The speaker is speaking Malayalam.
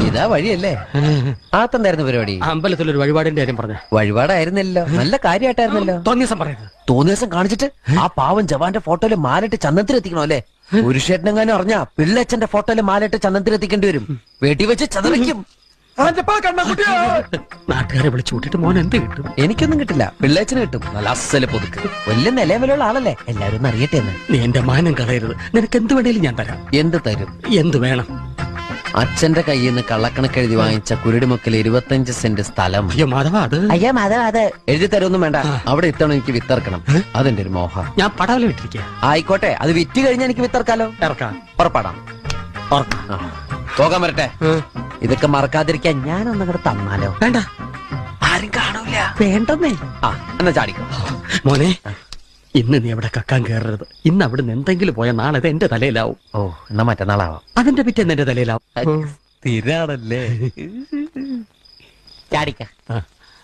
ഇതാ വഴിയല്ലേ? ആത്തെന്തായിരുന്നു പരിപാടി? അമ്പലത്തിലൊരു വഴിപാടിന്റെ കാര്യം പറഞ്ഞ. വഴിപാടായിരുന്നല്ലോ, നല്ല കാര്യമായിട്ടായിരുന്നല്ലോ. തോന്നിയസം പറയുന്നത്. തോന്നിയസം കാണിച്ചിട്ട് ആ പാവം ജവാന്റെ ഫോട്ടോയില് മാലിട്ട് ചന്ദനത്തിലെത്തിക്കണോ അല്ലേ? പുരുഷേട്ടനെങ്ങാനും അറിഞ്ഞാ പിള്ളേച്ചന്റെ ഫോട്ടോയില് മാലിട്ട് ചന്ദനത്തിലെത്തിക്കേണ്ടി വരും. വെട്ടി വെച്ച് ചതറിക്കും. നാട്ടുകാരെ വിളിച്ചു കൂട്ടിട്ട് മോൻ എന്ത് കിട്ടും? എനിക്കൊന്നും കിട്ടില്ല, പിള്ളേച്ചന് കിട്ടും. നല്ല അസല് പുതുക്ക്, വലിയ നിലവിലുള്ള ആളല്ലേ, എല്ലാരും ഒന്ന് അറിയട്ടെ എന്ന്. നീ എന്റെ മാനം കളയരുത്. നിനക്ക് എന്ത് വേണേലും ഞാൻ തരാം. എന്ത് തരും? എന്ത് വേണം? അച്ഛന്റെ കയ്യിൽ നിന്ന് കള്ളക്കണക്ക് എഴുതി വാങ്ങിച്ച കുരുടിമുക്കിൽ 25 സെന്റ് സ്ഥലം. അയ്യോ മാധവ, അത് അയ്യോ മാധവ, അത് എഴുതി തരൊന്നും വേണ്ട. അവിടെ ഇത്തവണ എനിക്ക് വിത്തർക്കണം, അതെന്റെ ഒരു മോഹം. ഞാൻ പടവല വിട്ടിരിക്കുക. ആയിക്കോട്ടെ, അത് വിറ്റ് കഴിഞ്ഞാൽ എനിക്ക് വിത്തർക്കാലോ. ഇറക്കാം. പുറപ്പാടാം. പോകാൻ വരട്ടെ. ഇതൊക്കെ മറക്കാതിരിക്കാൻ ഞാനൊന്നും കൂടെ തന്നാലോ? വേണ്ട, ആരും കാണൂല. വേണ്ടെന്നേ. എന്നാ ചാടിക്കോ മോനെ. ഇന്ന് നീ അവിടെ കക്കാൻ കയറരുത്. ഇന്ന് അവിടെ നിന്ന് എന്തെങ്കിലും പോയ നാളെ അത് എന്റെ തലയിലാവും. ഓ, എന്നാ മറ്റന്നാളാവാം. അതിന്റെ പിറ്റേന്ന് എന്റെ തലയിലാവും. സ്ഥിരാണല്ലേ? ചാടിക്ക.